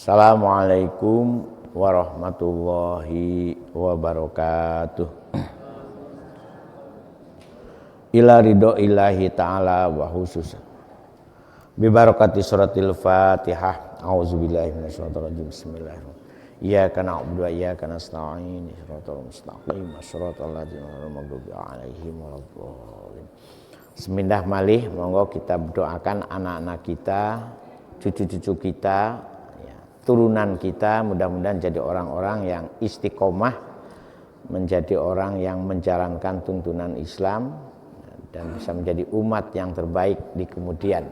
Assalamualaikum warahmatullahi wabarakatuh. Ila ridho ilahi ta'ala wa khusus bi barakati suratil Fatihah. A'udzubillahi minasyaitonir rajim. Bismillahirrahmanirrahim. Iyyaka na'budu wa iyyaka nasta'in. Shiratal mustaqim. Shiratal ladzina an'amta 'alaihim ghairil maghdubi 'alaihim waladdallin. Bismillah malih, monggo kita berdoakan anak-anak kita, cucu-cucu kita, turunan kita, mudah-mudahan jadi orang-orang yang istiqomah, menjadi orang yang menjalankan tuntunan Islam dan bisa menjadi umat yang terbaik di kemudian.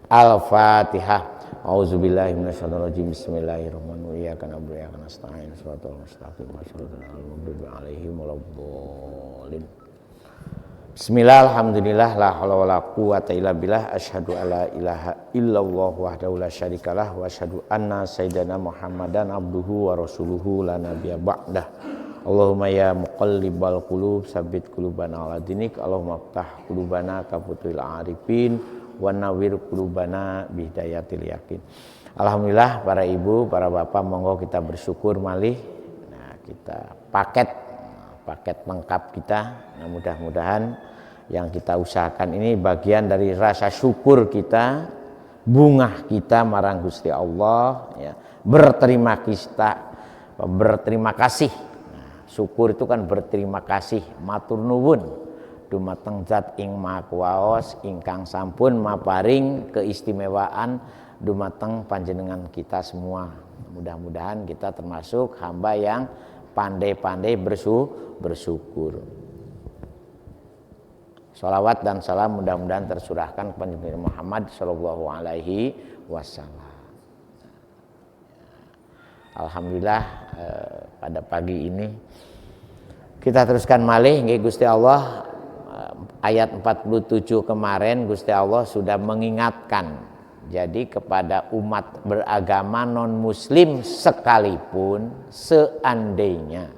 Al-Fatihah. A'udzubillahi minasyaitonir rajim. Bismillahirrahmanirrahim. Iyyaka na'budu wa iyyaka nasta'in. Shiratal mustaqim. Shiratal ladzina an'amta 'alaihim waladdallin. Bismillah, alhamdulillah, la haula wala quwata illa billah, asyhadu alla ilaha illallah wahdahu la syarikalah wa asyhadu anna sayyidana Muhammadan abduhu wa rasuluhu la nabiyya ba'dah. Allahumma ya muqallibal qulub tsabbit qulubana ala dinik. Allahumma ftah qulubana ka futuhil arifin wa nawwir qulubana bi hidayatil yakin. Alhamdulillah, para ibu, para bapak, monggo kita bersyukur malih. Nah, kita paket lengkap kita. Nah, mudah-mudahan yang kita usahakan ini bagian dari rasa syukur kita, bungah kita marang Gusti Allah, ya, berterima kasih. Nah, syukur itu kan berterima kasih, matur nuwun dumateng Zat ing Maha Kuwaos ingkang sampun maparing keistimewaan dumateng panjenengan kita semua. Mudah-mudahan kita termasuk hamba yang pandai-pandai bersyukur. Sholawat dan salam mudah-mudahan tersurahkan kepada Nabi Muhammad Shallallahu Alaihi Wasallam. Alhamdulillah, pada pagi ini kita teruskan malih nggih Gusti Allah. Ayat 47 kemarin Gusti Allah sudah mengingatkan. Jadi kepada umat beragama non-muslim sekalipun, seandainya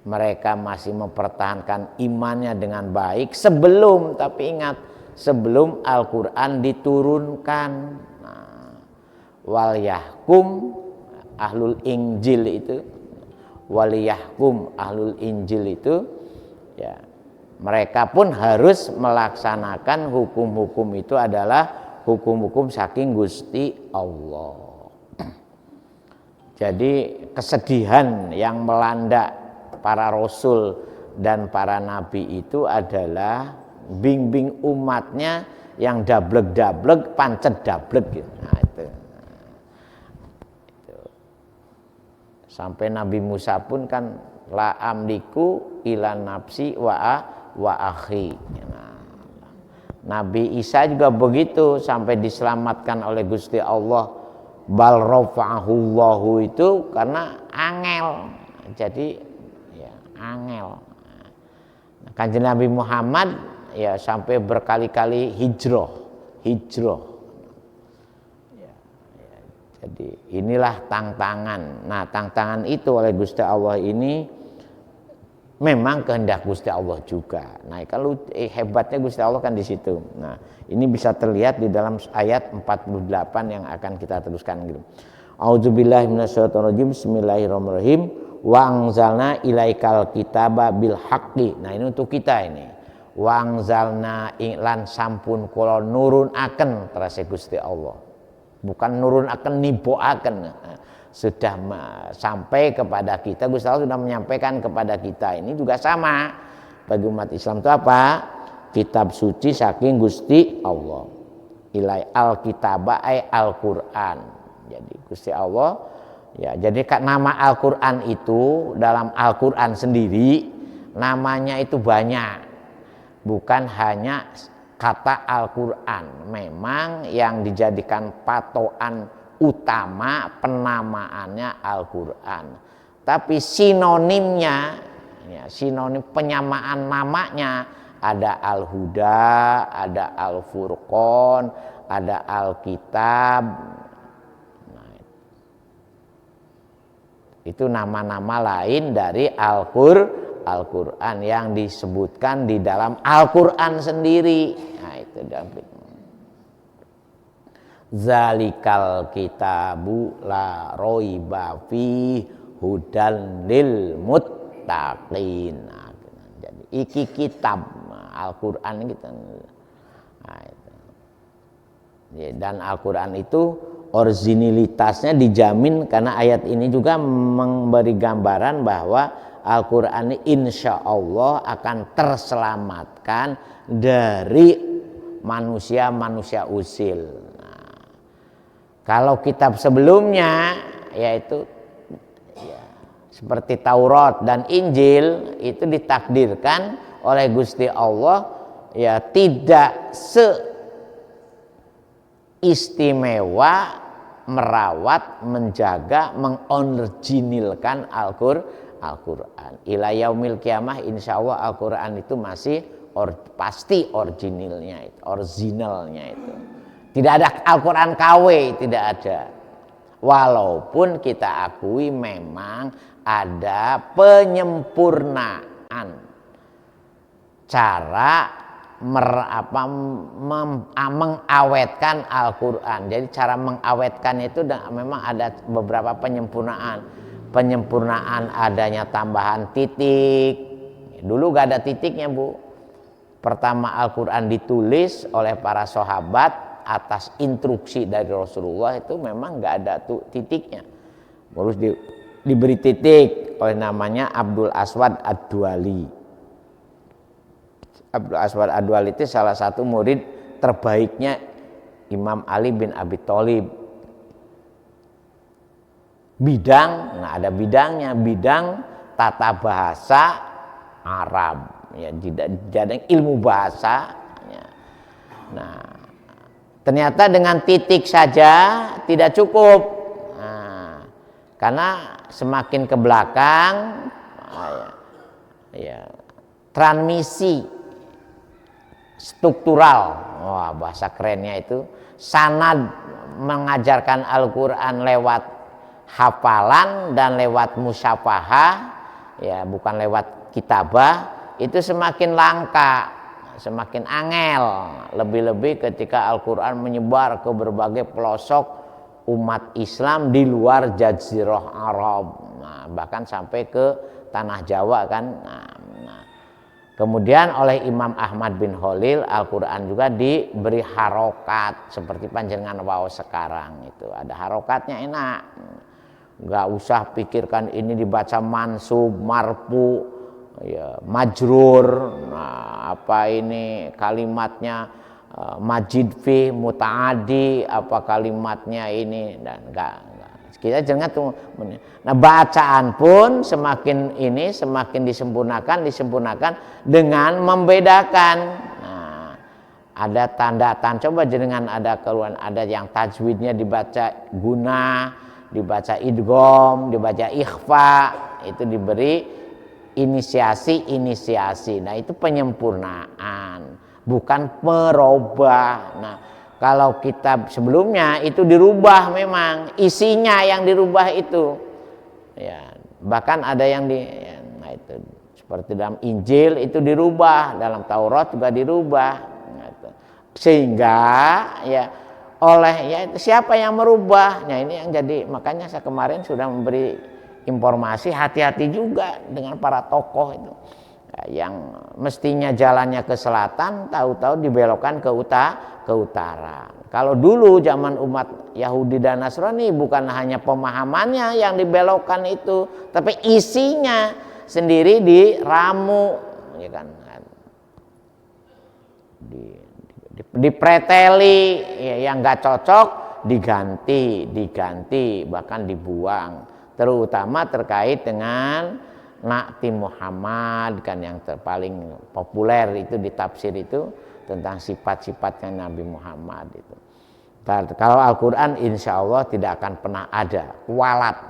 mereka masih mempertahankan imannya dengan baik sebelum, tapi ingat, sebelum Al-Quran diturunkan. Wal yahkum ahlul injil itu, wal yahkum ahlul injil itu, ya, mereka pun harus melaksanakan hukum-hukum itu adalah hukum-hukum saking Gusti Allah. Jadi kesedihan yang melanda para rasul dan para nabi itu adalah bimbing umatnya yang dablek-dablek, pancet dablek gitu. Nah, itu. Sampai Nabi Musa pun kan la amliku ila nafsi wa akhi. Nah, Nabi Isa juga begitu, sampai diselamatkan oleh Gusti Allah. Bal rafa'ahullahu itu karena angel. Jadi ya angel. Kanjeng Nabi Muhammad ya sampai berkali-kali hijrah. Ya. Jadi inilah tantangan. Nah, tantangan itu oleh Gusti Allah ini memang kehendak Gusti Allah juga. Nah, kalau hebatnya Gusti Allah kan di situ. Nah, ini bisa terlihat di dalam ayat 48 yang akan kita teruskan gitu. A'udzubillahi minasyaitonir rajim. Bismillahirrahmanirrahim. Wa anzalna ilaikal kitaba bil haqqi. Nah, ini untuk kita ini. Wa anzalna lan sampun kula nurunaken terase Gusti Allah. Bukan nurunaken niboaken. Sudah sampai kepada kita, Gusti Allah sudah menyampaikan kepada kita. Ini juga sama bagi umat Islam itu apa? Kitab suci saking Gusti Allah. Ilai al-kitaba ay Al-Qur'an. Jadi Gusti Allah, ya, jadi nama Al-Qur'an itu dalam Al-Qur'an sendiri namanya itu banyak. Bukan hanya kata Al-Qur'an. Memang yang dijadikan patokan utama penamaannya Al-Quran, tapi sinonimnya, ya, sinonim penyamaan namanya ada Al-Huda, ada Al-Furqan, ada Al-Kitab. Nah, itu nama-nama lain dari Al-Quran yang disebutkan di dalam Al-Quran sendiri. Nah, itu dalam Zalikal kitabu la raiba fi hudal lil muttaqin. Nah, jadi iki kitab Al-Qur'an gitu. Nah, itu. Dan Al-Qur'an itu originalitasnya dijamin karena ayat ini juga memberi gambaran bahwa Al-Qur'an ini insya Allah akan terselamatkan dari manusia usil. Kalau kitab sebelumnya yaitu ya, seperti Taurat dan Injil itu ditakdirkan oleh Gusti Allah ya tidak seistimewa merawat, menjaga, mengoriginilkan Al-Qur'an. Ila yaumil kiamah insyaallah Al-Qur'an itu masih pasti originalnya itu. Tidak ada Al-Quran KW, tidak ada. Walaupun kita akui memang ada penyempurnaan cara mengawetkan Al-Quran. Jadi cara mengawetkan itu memang ada beberapa penyempurnaan. Penyempurnaan adanya tambahan titik. Dulu gak ada titiknya, Bu. Pertama Al-Quran ditulis oleh para sahabat atas instruksi dari Rasulullah itu memang nggak ada titiknya, harus diberi titik oleh namanya Abdul Aswad Ad-Duali. Abdul Aswad Ad-Duali itu salah satu murid terbaiknya Imam Ali bin Abi Thalib. Bidang, nah ada bidangnya, bidang tata bahasa Arab, ya jadi ilmu bahasa. Ya. Nah, ternyata dengan titik saja tidak cukup, karena semakin ke belakang, transmisi struktural, bahasa kerennya itu, sanad mengajarkan Al-Quran lewat hafalan dan lewat musyafahah, ya bukan lewat kitabah, itu semakin langka. Semakin angel, lebih-lebih ketika Al-Quran menyebar ke berbagai pelosok umat Islam di luar Jazirah Arab, bahkan sampai ke tanah Jawa kan. Kemudian oleh Imam Ahmad bin Khalil Al-Quran juga diberi harokat seperti panjenengan wau sekarang itu ada harokatnya enak, nggak usah pikirkan ini dibaca mansub, marfu, ya majrur, apa ini kalimatnya majid fi mutaadi, apa kalimatnya ini, dan enggak. Kita jangan tuh. Nah, bacaan pun semakin disempurnakan dengan membedakan. Nah, ada tanda-tanda, coba jenengan ada keluhan, ada yang tajwidnya dibaca guna, dibaca idgham, dibaca ikhfa, itu diberi inisiasi. Nah, itu penyempurnaan, bukan merubah. Nah, kalau kitab sebelumnya itu dirubah, memang isinya yang dirubah itu. Ya, bahkan ada yang nah itu seperti dalam Injil itu dirubah, dalam Taurat juga dirubah. Nah, itu. Sehingga ya siapa yang merubah? Nah, ini yang jadi, makanya saya kemarin sudah memberi informasi, hati-hati juga dengan para tokoh itu yang mestinya jalannya ke selatan, tahu-tahu dibelokkan ke utara. Kalau dulu zaman umat Yahudi dan Nasrani bukan hanya pemahamannya yang dibelokkan itu, tapi isinya sendiri diramu, ya kan? Dipreteli, ya, yang nggak cocok diganti, bahkan dibuang. Terutama terkait dengan Na'ti Muhammad, kan yang paling populer itu di tafsir itu tentang sifat-sifatnya Nabi Muhammad itu. Kalau Al-Quran insya Allah tidak akan pernah ada kualat.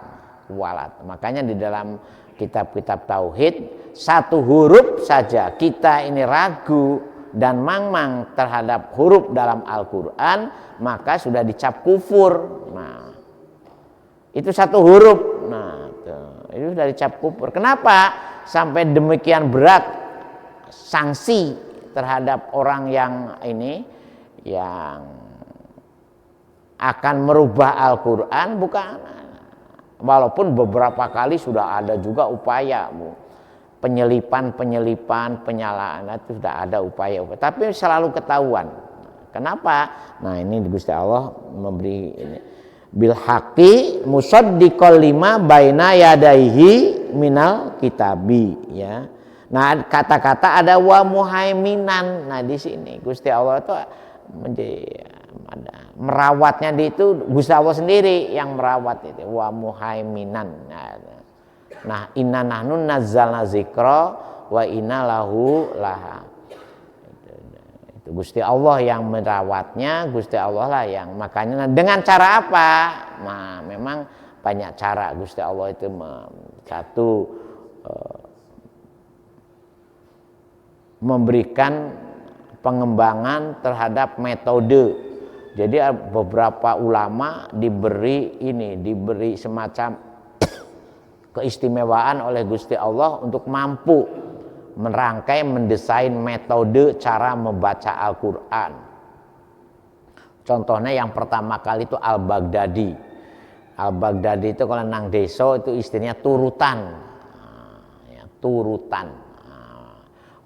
Makanya di dalam kitab-kitab tauhid satu huruf saja kita ini ragu dan mangmang terhadap huruf dalam Al-Quran, maka sudah dicap kufur. Nah, itu satu huruf. Nah, itu sudah dicap kufur. Kenapa sampai demikian berat sanksi terhadap orang yang ini, yang akan merubah Al-Quran, bukan. Walaupun beberapa kali sudah ada juga upaya penyelipan, penyalaan, itu sudah ada upaya, tapi selalu ketahuan. Kenapa? Nah ini Gusti Allah memberi ini. Bil haqqi musaddiqal lima baina yadaihi minal kitabi, ya. Nah kata-kata ada wa muhaiminan. Nah di sini Gusti Allah itu merawatnya itu Gusti Allah sendiri yang merawat itu wa muhaiminan. Nah inna nahnu nazzalna dzikra wa inna lahu laha. Itu Gusti Allah yang merawatnya, Gusti Allah lah yang, makanya dengan cara apa? Nah memang banyak cara Gusti Allah itu. Satu, memberikan pengembangan terhadap metode. Jadi beberapa ulama diberi semacam keistimewaan oleh Gusti Allah untuk mampu merangkai, mendesain metode cara membaca Al-Quran. Contohnya yang pertama kali itu Al-Baghdadi. Al-Baghdadi itu kalau nang deso itu istilahnya turutan. Turutan.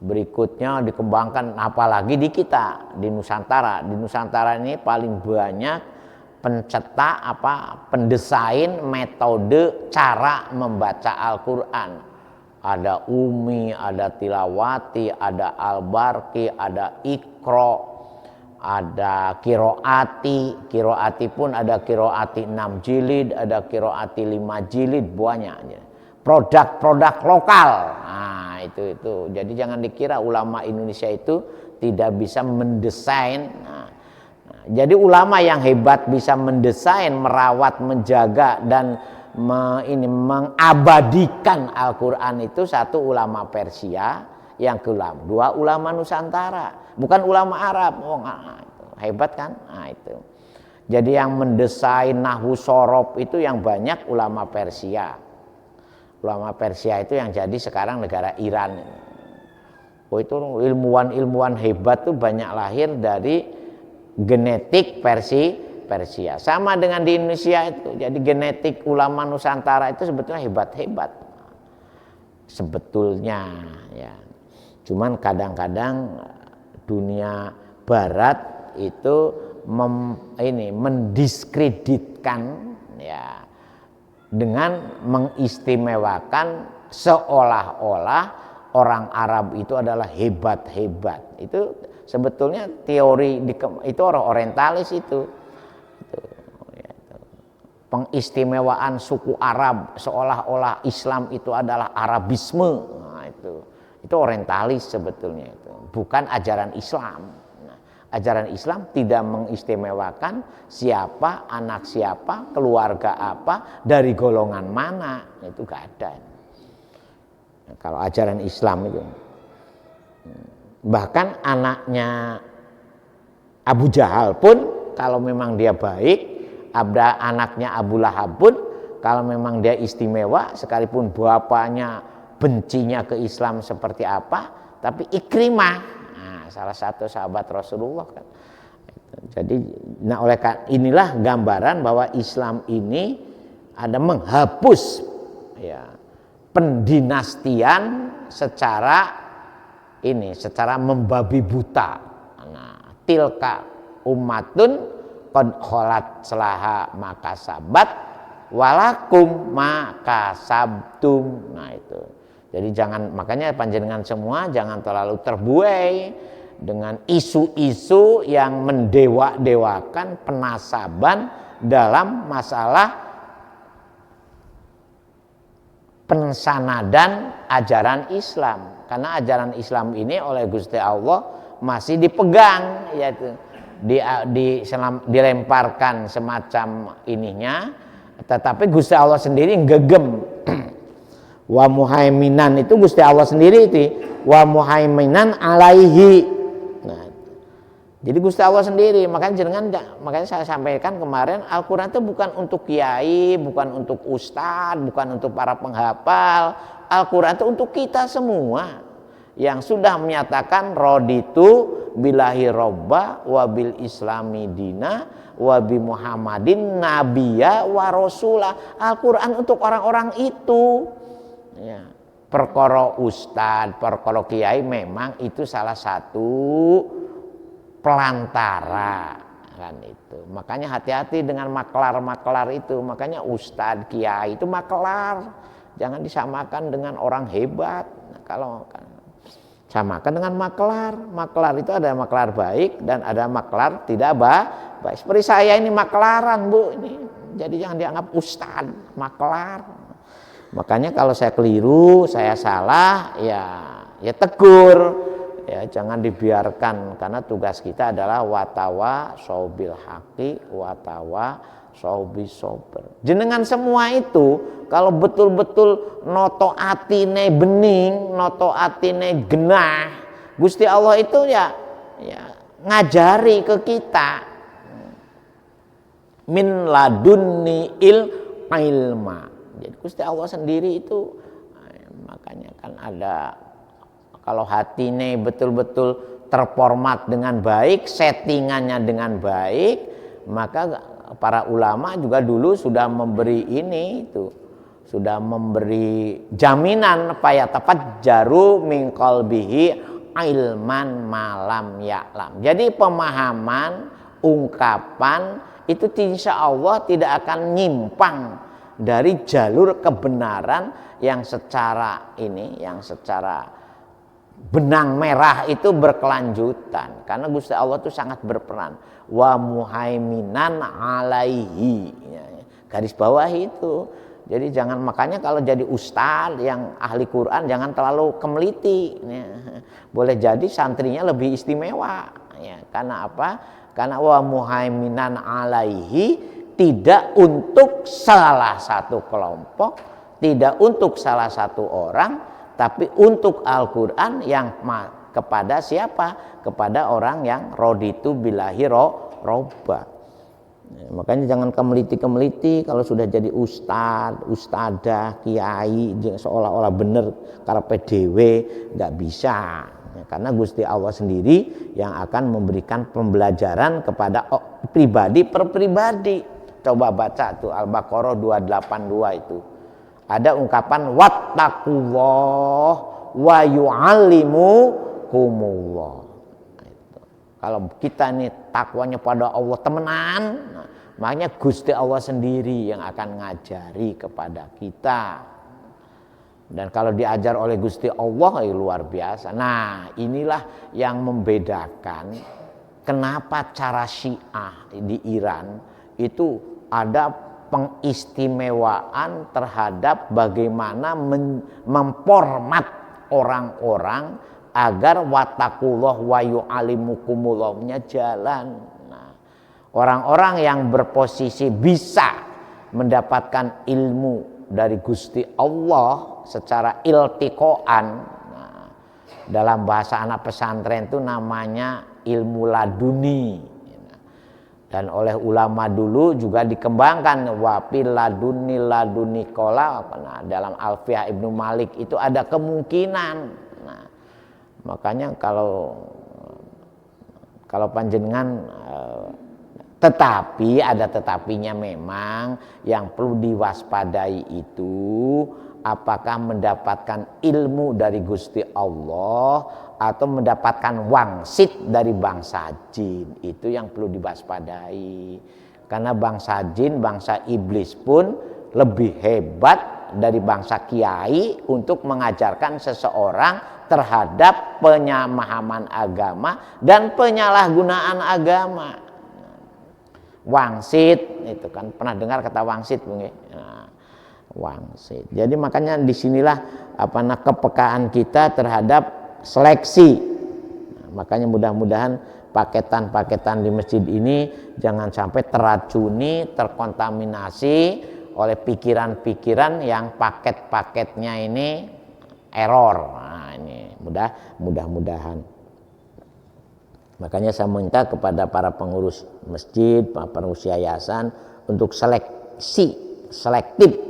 Berikutnya dikembangkan, apalagi di kita, di Nusantara. Di Nusantara ini paling banyak pencetak pendesain metode cara membaca Al-Quran. Ada Umi, ada Tilawati, ada Al-Barqi, ada Iqra, ada Qiraati. Qiraati pun ada Qiraati 6 jilid, ada Qiraati 5 jilid, banyak. Produk-produk lokal. Nah, itu. Jadi jangan dikira ulama Indonesia itu tidak bisa mendesain. Jadi ulama yang hebat bisa mendesain, merawat, menjaga dan mengabadikan Al-Quran itu satu ulama Persia, yang kedua ulama Nusantara, bukan ulama Arab. Hebat kan? Nah, itu. Jadi yang mendesain nahwu sorob itu yang banyak ulama Persia. Ulama Persia itu yang jadi sekarang negara Iran. Itu ilmuwan hebat tuh banyak lahir dari genetik Persia. Sama dengan di Indonesia itu. Jadi genetik ulama Nusantara itu sebetulnya hebat-hebat. Sebetulnya ya. Cuman kadang-kadang dunia barat itu mendiskreditkan ya, dengan mengistimewakan seolah-olah orang Arab itu adalah hebat-hebat. Itu sebetulnya teori itu orang orientalis itu. Pengistimewaan suku Arab seolah-olah Islam itu adalah Arabisme. Nah, itu orientalis sebetulnya itu, bukan ajaran Islam. Nah, ajaran Islam tidak mengistimewakan siapa, anak siapa, keluarga apa, dari golongan mana, itu gak ada. Nah, kalau ajaran Islam itu bahkan anaknya Abu Jahal pun kalau memang dia baik, ada anaknya Abu Lahab pun kalau memang dia istimewa, sekalipun bapaknya bencinya ke Islam seperti apa, tapi Ikrimah, nah, salah satu sahabat Rasulullah kan. Jadi oleh inilah gambaran bahwa Islam ini ada menghapus ya, pendinastian secara membabi buta. Nah, tilka ummatun qad kholat selaha maka sabat walakum maka sabtum. Nah itu. Jadi makanya panjenengan semua jangan terlalu terbuai dengan isu-isu yang mendewa-dewakan penasaban dalam masalah pensanadan ajaran Islam. Karena ajaran Islam ini oleh Gusti Allah masih dipegang, yaitu dilemparkan semacam ininya, tetapi Gusti Allah sendiri gegem. Wa muhaiminan itu Gusti Allah sendiri itu, wa muhaiminan alaihi. Nah, jadi Gusti Allah sendiri, makanya saya sampaikan kemarin, Al-Quran itu bukan untuk kiai, bukan untuk ustadz, bukan untuk para penghafal. Al-Quran itu untuk kita semua yang sudah menyatakan raditu billahi robba wa bil islami dina wa bi Muhammadin nabiyya wa rasulah. Al-Qur'an untuk orang-orang itu. Ya. Perkara ustad, perkara kiai memang itu salah satu pelantara kan itu. Makanya hati-hati dengan maklar-maklar itu. Makanya ustad, kiai itu maklar. Jangan disamakan dengan orang hebat. Nah, kalau samakan dengan maklar. Maklar itu ada maklar baik dan ada maklar tidak baik. Seperti saya ini maklaran, Bu, ini. Jadi jangan dianggap ustad, maklar. Makanya kalau saya keliru, saya salah, ya tegur. Ya, jangan dibiarkan, karena tugas kita adalah watawa saubil haqi watawa saubis sober. Jenengan semua itu kalau betul-betul noto atine bening, noto atine genah, Gusti Allah itu ya ngajari ke kita min ladunni ilma. Jadi Gusti Allah sendiri itu, makanya kan ada, kalau hati ini betul-betul terformat dengan baik, settingannya dengan baik, maka para ulama juga dulu sudah memberi ini itu, sudah memberi jaminan supaya tepat jaru min qalbihi ilman malam ya'lam. Jadi pemahaman, ungkapan itu insya Allah tidak akan nyimpang dari jalur kebenaran yang secara benang merah itu berkelanjutan, karena Gusti Allah itu sangat berperan wa muhaiminan alaihi, garis bawah itu. Jadi jangan, makanya kalau jadi ustaz yang ahli Quran jangan terlalu kemeliti, boleh jadi santrinya lebih istimewa, karena apa? Karena wa muhaiminan alaihi tidak untuk salah satu kelompok, tidak untuk salah satu orang, tapi untuk Al-Quran yang kepada siapa? Kepada orang yang roditu billahi robba. Makanya jangan kemeliti-kemeliti kalau sudah jadi ustad, ustadah, kiai, seolah-olah benar karepe dhewe, nggak bisa. Karena Gusti Allah sendiri yang akan memberikan pembelajaran kepada pribadi per pribadi. Coba baca tuh Al-Baqarah 282 itu. Ada ungkapan wattaqullah wa yu'allimukumullah. Kalau kita nih takwanya pada Allah temenan, makanya Gusti Allah sendiri yang akan ngajari kepada kita. Dan kalau diajar oleh Gusti Allah luar biasa. Nah, inilah yang membedakan kenapa cara Syiah di Iran itu ada pengistimewaan terhadap bagaimana memformat orang-orang agar wattaqullah wa yu'allimukumullah-nya jalan. Nah, orang-orang yang berposisi bisa mendapatkan ilmu dari Gusti Allah secara iltiqoan, nah, dalam bahasa anak pesantren itu namanya ilmu laduni. Dan oleh ulama dulu juga dikembangkan wafil laduni kola. Nah, dalam Alfiyah Ibnu Malik itu ada kemungkinan. Nah, makanya kalau panjenengan, tetapi ada tetapinya memang yang perlu diwaspadai itu apakah mendapatkan ilmu dari Gusti Allah atau mendapatkan wangsit dari bangsa jin. Itu yang perlu diwaspadai, karena bangsa jin, bangsa iblis pun lebih hebat dari bangsa kiai untuk mengajarkan seseorang terhadap penyamahaman agama dan penyalahgunaan agama. Wangsit itu kan, pernah dengar kata wangsit, Bung? Nah, wangsit. Jadi makanya disinilah kepekaan kita terhadap seleksi. Nah, makanya mudah-mudahan paketan-paketan di masjid ini jangan sampai teracuni, terkontaminasi oleh pikiran-pikiran yang paket-paketnya ini error. Nah, ini mudah-mudahan. Makanya saya minta kepada para pengurus masjid, para pengurus yayasan untuk selektif.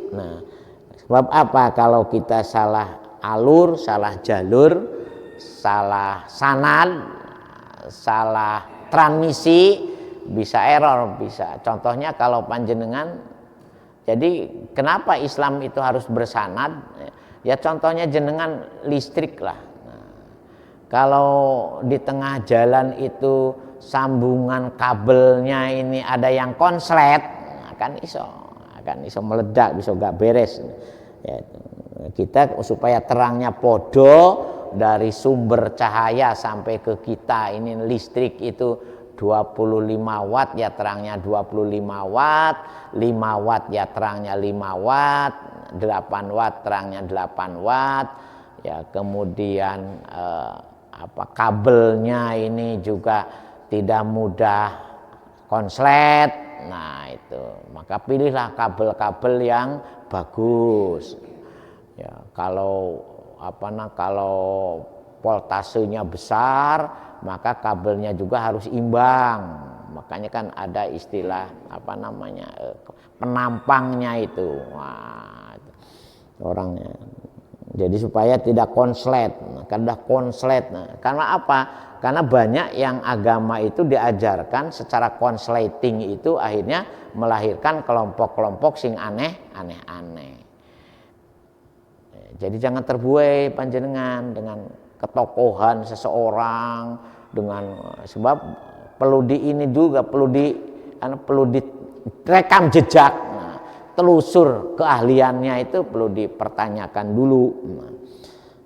Nah, sebab apa? Kalau kita salah alur, salah jalur, salah sanad, salah transmisi bisa error, bisa. Contohnya kalau panjenengan, jadi kenapa Islam itu harus bersanad? Ya contohnya jenengan listrik lah. Nah, kalau di tengah jalan itu sambungan kabelnya ini ada yang konslet, akan iso meledak, bisa gak beres. Ya, kita supaya terangnya podo dari sumber cahaya sampai ke kita ini listrik itu 25 watt ya terangnya 25 watt, 5 watt ya terangnya 5 watt, 8 watt terangnya 8 watt. Ya kemudian kabelnya ini juga tidak mudah konslet. Nah itu, maka pilihlah kabel-kabel yang bagus. Ya, kalau voltasenya besar, maka kabelnya juga harus imbang. Makanya kan ada istilah penampangnya itu. Wah, orangnya. Jadi supaya tidak konslet. Karena konslet. Karena apa? Karena banyak yang agama itu diajarkan secara konsleting itu akhirnya melahirkan kelompok-kelompok sing aneh-aneh. Jadi jangan terbuai panjenengan dengan ketokohan seseorang, dengan sebab perlu direkam jejak. Nah, telusur keahliannya itu perlu dipertanyakan dulu. Nah,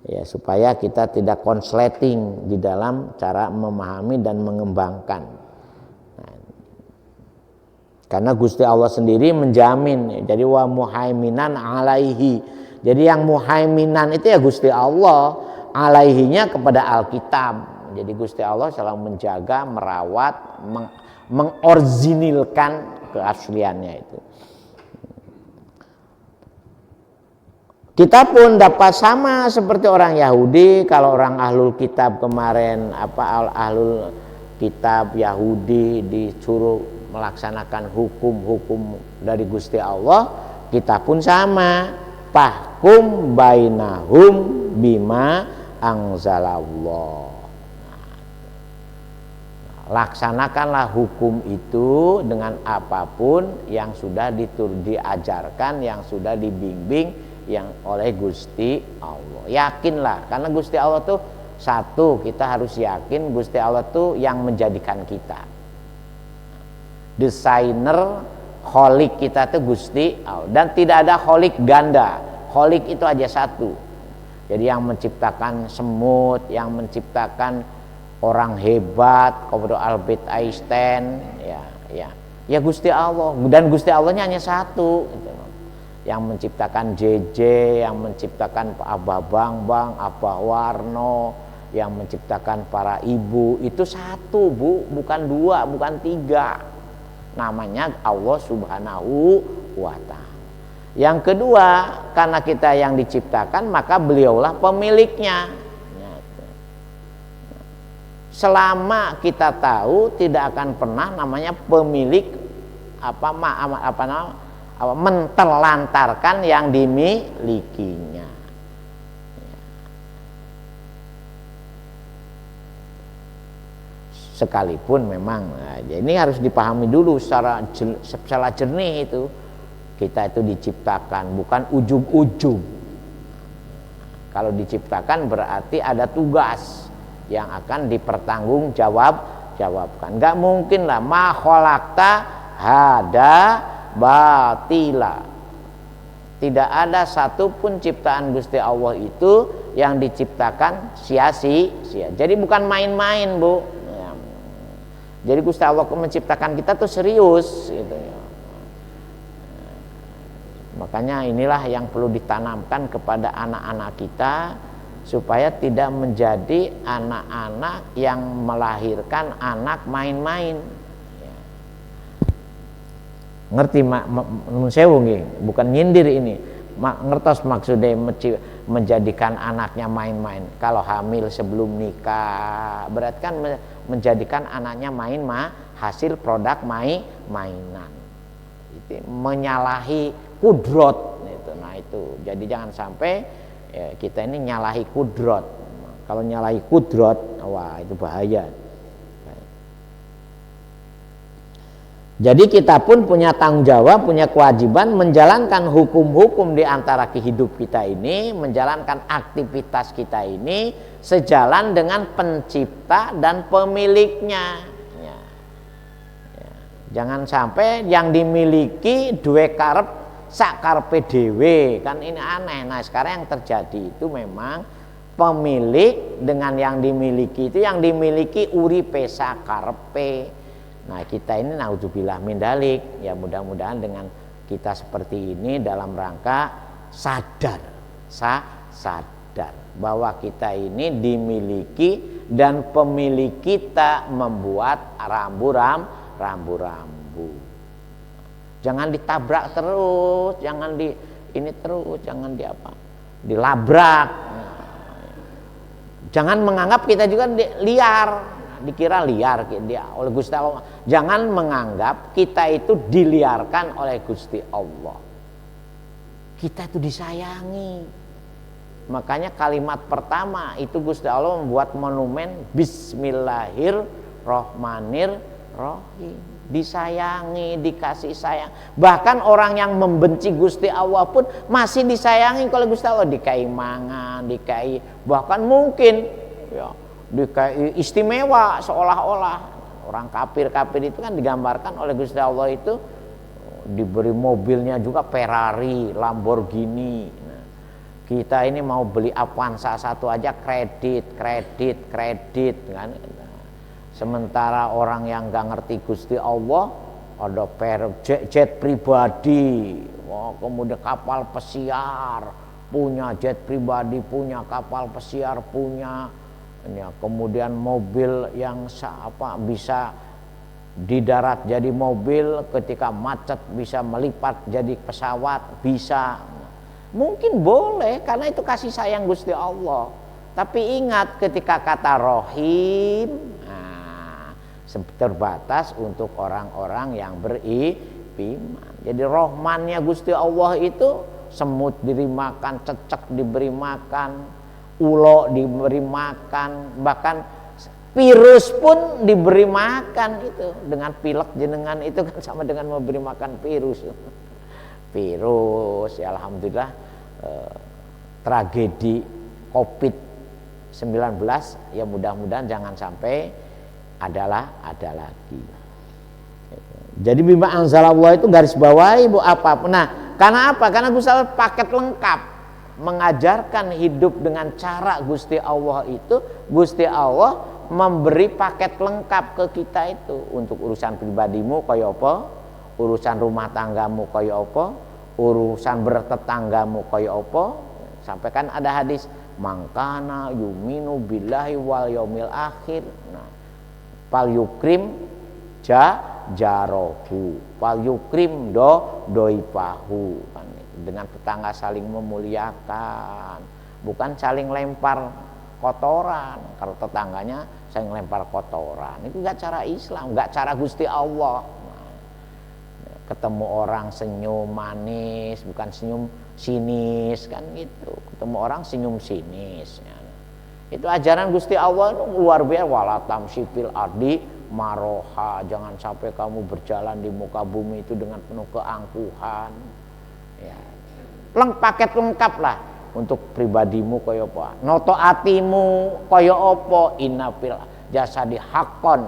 ya supaya kita tidak konsleting di dalam cara memahami dan mengembangkan. Nah, karena Gusti Allah sendiri menjamin, jadi wa muhaiminan alaihi. Jadi yang muhaiminan itu ya Gusti Allah, alaihinya kepada Alkitab. Jadi Gusti Allah selalu menjaga, merawat, mengorzinilkan keasliannya itu. Kita pun dapat sama seperti orang Yahudi. Kalau orang ahlul kitab kemarin ahlul kitab Yahudi disuruh melaksanakan hukum-hukum dari Gusti Allah, kita pun sama. Fahkum bainahum bima anzalallah. Laksanakanlah hukum itu dengan apapun yang sudah diajarkan, yang sudah dibimbing yang oleh Gusti Allah. Yakinlah, karena Gusti Allah tuh satu, kita harus yakin Gusti Allah tuh yang menjadikan kita. Desainer kholik kita tuh Gusti Allah, dan tidak ada kholik ganda. Kholik itu aja satu. Jadi yang menciptakan semut, yang menciptakan orang hebat, kemudian Albert Einstein, ya Gusti Allah, dan Gusti Allahnya hanya satu. Gitu. Yang menciptakan JJ, yang menciptakan Abah Bambang, Abah Warno, yang menciptakan para ibu itu satu, Bu, bukan dua, bukan tiga. Namanya Allah Subhanahu wa Ta'ala. Yang kedua, karena kita yang diciptakan, maka beliaulah pemiliknya. Selama kita tahu, tidak akan pernah namanya pemilik menterlantarkan yang dimilikinya. Sekalipun memang ini harus dipahami dulu secara jernih itu, kita itu diciptakan bukan ujub-ujub. Kalau diciptakan berarti ada tugas yang akan dipertanggungjawabkan. Nggak mungkin lah ma khalaqta hada batila. Tidak ada satupun ciptaan Gusti Allah itu yang diciptakan sia-sia. Jadi bukan main-main, Bu. Jadi Gusti Allah menciptakan kita tuh serius gitu ya. Makanya inilah yang perlu ditanamkan kepada anak-anak kita supaya tidak menjadi anak-anak yang melahirkan anak main-main. Ya. Ngerti nun sewu nggih, bukan nyindir ini. Ngertos maksudnya menjadikan anaknya main-main. Kalau hamil sebelum nikah, berarti kan menjadikan anaknya hasil produk mainan. Itu menyalahi kudrot itu. Nah itu. Jadi jangan sampai kita ini nyalahi kudrot. Kalau nyalahi kudrot, wah itu bahaya. Jadi kita pun punya tanggung jawab, punya kewajiban menjalankan hukum-hukum di antara hidup kita ini, menjalankan aktivitas kita ini sejalan dengan pencipta dan pemiliknya. Ya. Ya. Jangan sampai yang dimiliki duwe karep sak karepe dhewe, kan ini aneh. Nah, sekarang yang terjadi itu memang pemilik dengan yang dimiliki itu, yang dimiliki uripe sak karepe. Nah, kita ini naudzubillah min dalik, ya mudah-mudahan dengan kita seperti ini dalam rangka sadar bahwa kita ini dimiliki dan pemilik kita membuat rambu-rambu. Jangan ditabrak terus, jangan dilabrak. Jangan menganggap kita juga liar. Dikira liar dia oleh Gusti Allah. Jangan menganggap kita itu diliarkan oleh Gusti Allah. Kita itu disayangi. Makanya kalimat pertama itu Gusti Allah membuat monumen Bismillahirrahmanirrahim. Disayangi, dikasih sayang. Bahkan orang yang membenci Gusti Allah pun masih disayangi oleh Gusti Allah. Dikai mangan, dikai, bahkan mungkin ya dikai istimewa, seolah-olah orang kafir itu kan digambarkan oleh Gusti Allah itu diberi mobilnya juga Ferrari, Lamborghini. Nah, kita ini mau beli Avanza satu aja kredit kan. Sementara orang yang nggak ngerti Gusti Allah ada jet pribadi, kemudian kapal pesiar, punya jet pribadi, punya kapal pesiar, punya. Ya, kemudian mobil yang bisa di darat jadi mobil, ketika macet bisa melipat jadi pesawat, bisa. Mungkin boleh karena itu kasih sayang Gusti Allah. Tapi ingat ketika kata Rohim, terbatas untuk orang-orang yang beriman. Jadi Rohmannya Gusti Allah itu semut diberi makan, cecek diberi makan, ulo diberi makan, bahkan virus pun diberi makan. Itu dengan pilek jenengan itu kan sama dengan memberi makan virus. Virus ya alhamdulillah, tragedi COVID-19 ya mudah-mudahan jangan sampai ada lagi. Jadi bima anzalallah itu garis bawahi apa. Nah, karena apa? Karena Gusti Allah paket lengkap. Mengajarkan hidup dengan cara Gusti Allah itu, Gusti Allah memberi paket lengkap ke kita itu. Untuk urusan pribadimu kaya apa, urusan rumah tanggamu kaya apa, urusan bertetanggamu kaya apa. Sampai kan ada hadis mangkana yuminu billahi wal yaumil akhir. Nah, fal yukrim jarohu, fal yukrim doipahu. Dengan tetangga saling memuliakan, bukan saling lempar kotoran. Kalau tetangganya saling lempar kotoran, itu enggak cara Islam, enggak cara Gusti Allah. Ketemu orang senyum manis, bukan senyum sinis kan gitu. Ketemu orang senyum sinis. Itu ajaran Gusti Allah itu luar biasa. Wala tamshi fil ardi maroha, jangan sampai kamu berjalan di muka bumi itu dengan penuh keangkuhan. Ya, paket lengkap lah untuk pribadimu kaya apa, noto atimu kaya apa, inna fil jasadi haqqon,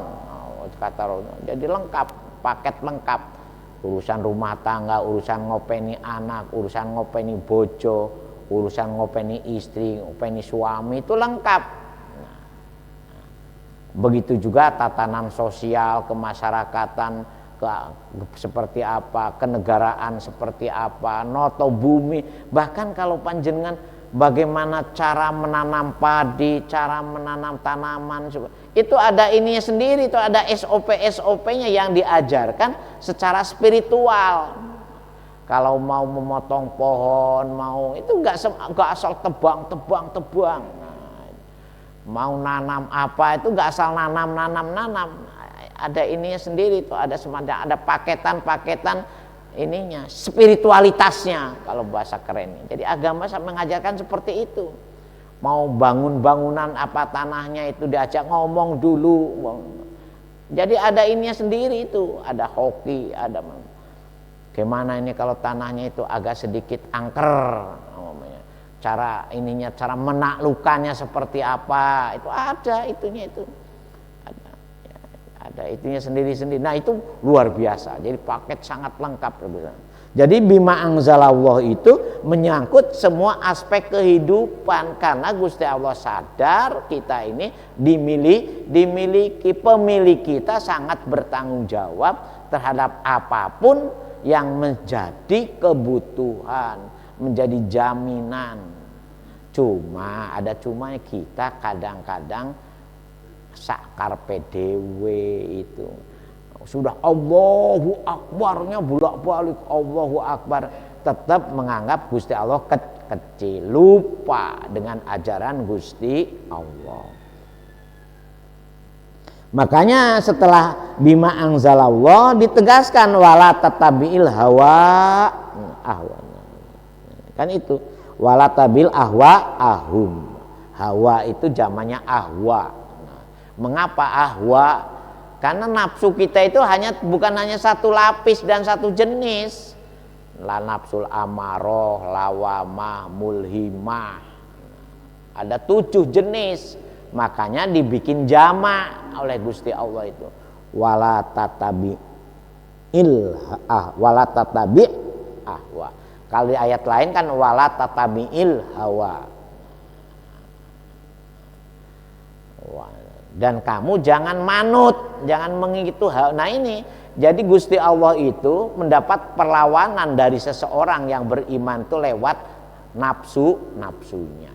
kata Rasul. Jadi lengkap, paket lengkap. Urusan rumah tangga, urusan ngopeni anak, urusan ngopeni bojo, urusan ngopeni istri, ngopeni suami itu lengkap. Nah, begitu juga tatanan sosial, kemasyarakatan, seperti apa, kenegaraan seperti apa, noto bumi, bahkan kalau panjenengan bagaimana cara menanam padi, cara menanam tanaman, itu ada ininya sendiri, itu ada SOP-nya yang diajarkan secara spiritual. Kalau mau memotong pohon, mau itu enggak asal tebang. Mau nanam apa itu enggak asal nanam. Ada ininya sendiri tuh, ada semacam ada paketan ininya, spiritualitasnya kalau bahasa kerennya. Jadi agama mengajarkan seperti itu. Mau bangun bangunan apa tanahnya itu diajak ngomong dulu. Jadi ada ininya sendiri itu, ada hoki, ada gimana ini kalau tanahnya itu agak sedikit angker, cara ininya, cara menaklukkannya seperti apa, itu ada itunya itu. Ada itunya sendiri-sendiri. Nah, itu luar biasa. Jadi paket sangat lengkap. Jadi bima anzalallah itu menyangkut semua aspek kehidupan, karena Gusti Allah sadar kita ini dimiliki, pemilik kita sangat bertanggung jawab terhadap apapun yang menjadi kebutuhan, menjadi jaminan. Cuma ada cumanya, kita kadang-kadang sakar PDW itu sudah Allahu Akbarnya bolak-balik Allahu Akbar, tetap menganggap Gusti Allah kecil, lupa dengan ajaran Gusti Allah. Makanya setelah bima anzalallah ditegaskan wala tatabi'il hawa ahwa. Kan itu wala tabil ahwa ahum. Hawa itu zamannya ahwa. Mengapa ahwa? Karena nafsu kita itu bukan hanya satu lapis dan satu jenis. La nafsul amaroh, lawamah, mulhimah. Ada 7 jenis. Makanya dibikin jama' oleh Gusti Allah itu. Wala tatabi ahwa. Kalau di ayat lain kan wala tatabi'il hawa. Dan kamu jangan manut, jangan mengikuti hal. Nah ini, jadi Gusti Allah itu mendapat perlawanan dari seseorang yang beriman itu lewat nafsunya.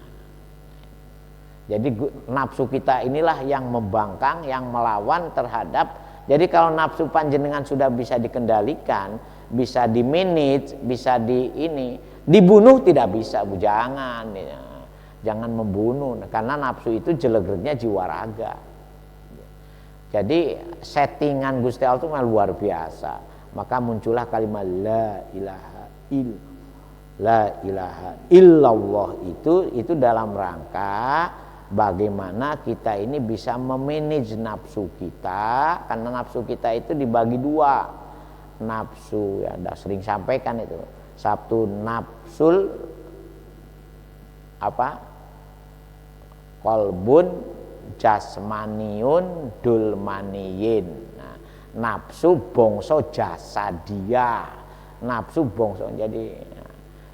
Jadi nafsu kita inilah yang membangkang, yang melawan terhadap. Jadi kalau nafsu panjenengan sudah bisa dikendalikan, bisa dimanage, bisa dibunuh tidak bisa, jangan. Jangan membunuh, karena nafsu itu jelek-jeleknya jiwa raga. Jadi settingan Gusti Allah itu luar biasa. Maka muncullah kalimat la ilaha illallah itu dalam rangka bagaimana kita ini bisa memanage nafsu kita, karena nafsu kita itu dibagi 2. Nafsu ya udah sering sampaikan itu. Satu nafsul kolbun jasmaniun dulmaniyin. Nah, nafsu bongso jasadiyah, nafsu bongso. Jadi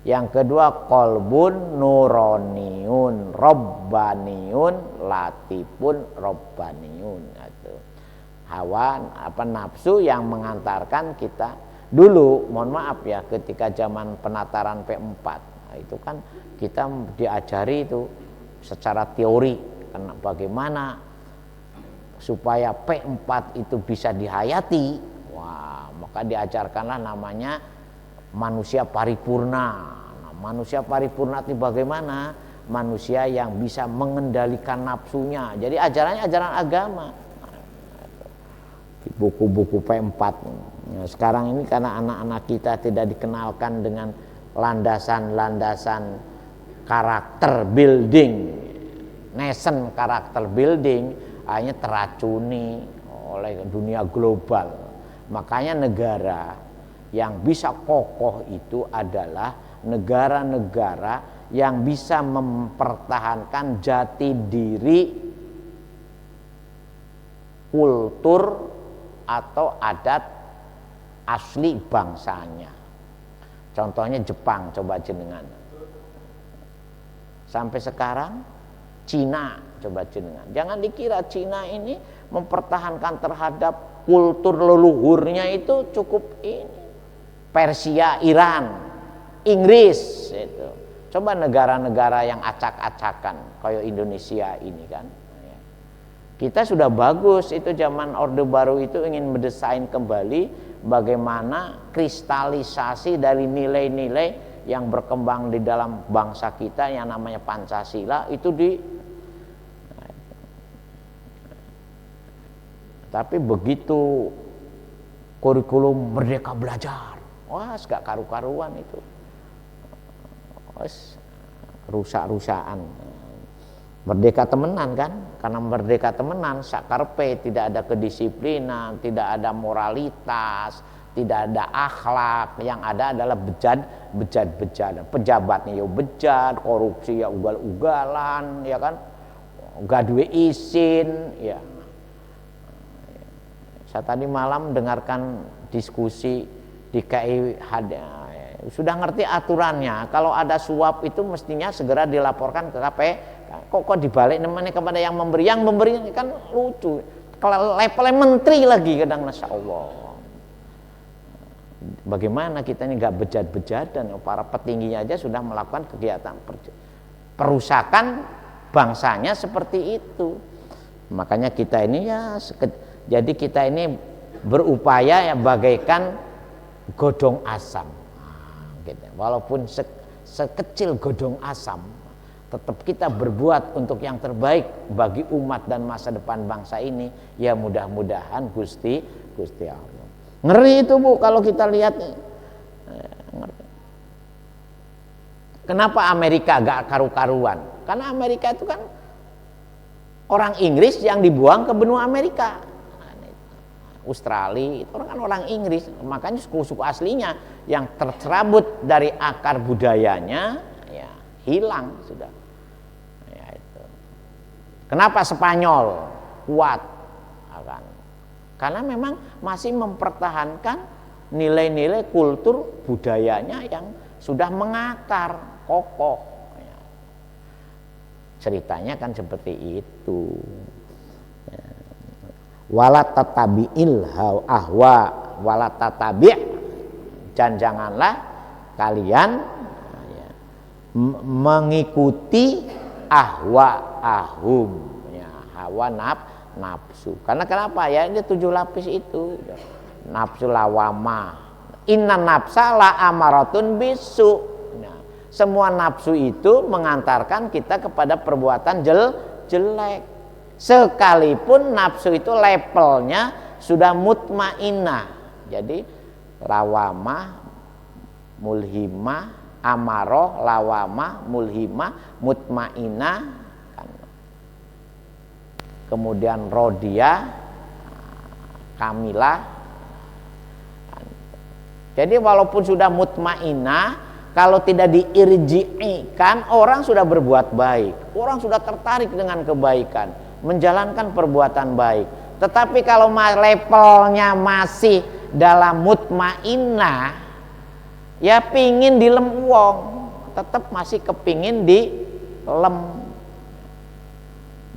yang kedua kolbun nuroniun robbaniun latifun robbaniun. Itu hawa nafsu yang mengantarkan kita dulu, mohon maaf ya, ketika zaman penataran P4 itu kan kita diajari itu secara teori, karena bagaimana supaya P4 itu bisa dihayati. Wah, maka diajarkanlah namanya manusia paripurna. Nah, manusia paripurna itu bagaimana? Manusia yang bisa mengendalikan nafsunya. Jadi ajarannya ajaran agama. Di buku-buku P4. Nah, sekarang ini karena anak-anak kita tidak dikenalkan dengan landasan-landasan karakter building, nation karakter building, hanya teracuni oleh dunia global. Makanya negara yang bisa kokoh itu adalah negara-negara yang bisa mempertahankan jati diri kultur atau adat asli bangsanya. Contohnya Jepang, coba jenengan. Sampai sekarang Cina, coba jenengan. Jangan dikira Cina ini mempertahankan terhadap kultur leluhurnya itu cukup ini. Persia, Iran, Inggris itu. Coba negara-negara yang acak-acakan kayak Indonesia ini kan. Kita sudah bagus itu zaman Orde Baru itu ingin mendesain kembali bagaimana kristalisasi dari nilai-nilai yang berkembang di dalam bangsa kita yang namanya Pancasila itu tapi begitu kurikulum Merdeka Belajar, wah gak karu-karuan itu, rusak-rusakan. Merdeka temenan kan, karena merdeka temenan sakarpe, tidak ada kedisiplinan, tidak ada moralitas, tidak ada akhlak, yang ada adalah bejat. Pejabatnya ya bejat, korupsi ya ugal-ugalan, ya kan, gak duwe izin, ya. Saya tadi malam dengarkan diskusi di KI, sudah ngerti aturannya. Kalau ada suap itu mestinya segera dilaporkan ke KPK. Kok dibalik namanya kepada yang memberi? Yang memberi kan lucu. Kalau levelnya menteri lagi kadang, masya Allah. Bagaimana kita ini nggak bejat-bejat, dan para petingginya aja sudah melakukan kegiatan perusakan bangsanya seperti itu. Makanya kita ini ya, jadi kita ini berupaya ya bagaikan godong asam. Gitu. Walaupun sekecil godong asam, tetap kita berbuat untuk yang terbaik bagi umat dan masa depan bangsa ini. Ya mudah-mudahan Gusti Allah. Ngeri itu Bu kalau kita lihat. Kenapa Amerika gak karu-karuan? Karena Amerika itu kan orang Inggris yang dibuang ke benua Amerika. Australia itu kan orang Inggris, makanya suku-suku aslinya yang tercerabut dari akar budayanya ya hilang sudah. Ya, itu. Kenapa Spanyol kuat? Karena memang masih mempertahankan nilai-nilai kultur budayanya yang sudah mengakar kokoh. Ya. Ceritanya kan seperti itu. Ya. Wala tatabi'il ahwa wala tatabi', dan janganlah kalian ya, mengikuti ahum ya, hawa nafsu. Karena kenapa ya, ini 7 lapis itu nafsu lawamah, inna nafsa la amaratun bisu. Nah, semua nafsu itu mengantarkan kita kepada perbuatan jelek. Sekalipun nafsu itu levelnya sudah mutmainah. Jadi lawamah, mulhimah, amaroh, lawamah, mulhimah, mutmainah, kemudian rodiyah, kamilah. Jadi walaupun sudah mutmainah, kalau tidak diirji'ikan, orang sudah berbuat baik, orang sudah tertarik dengan kebaikan, menjalankan perbuatan baik. Tetapi kalau levelnya masih dalam mutmainah, ya pingin dilem wong, tetap masih kepingin dilem.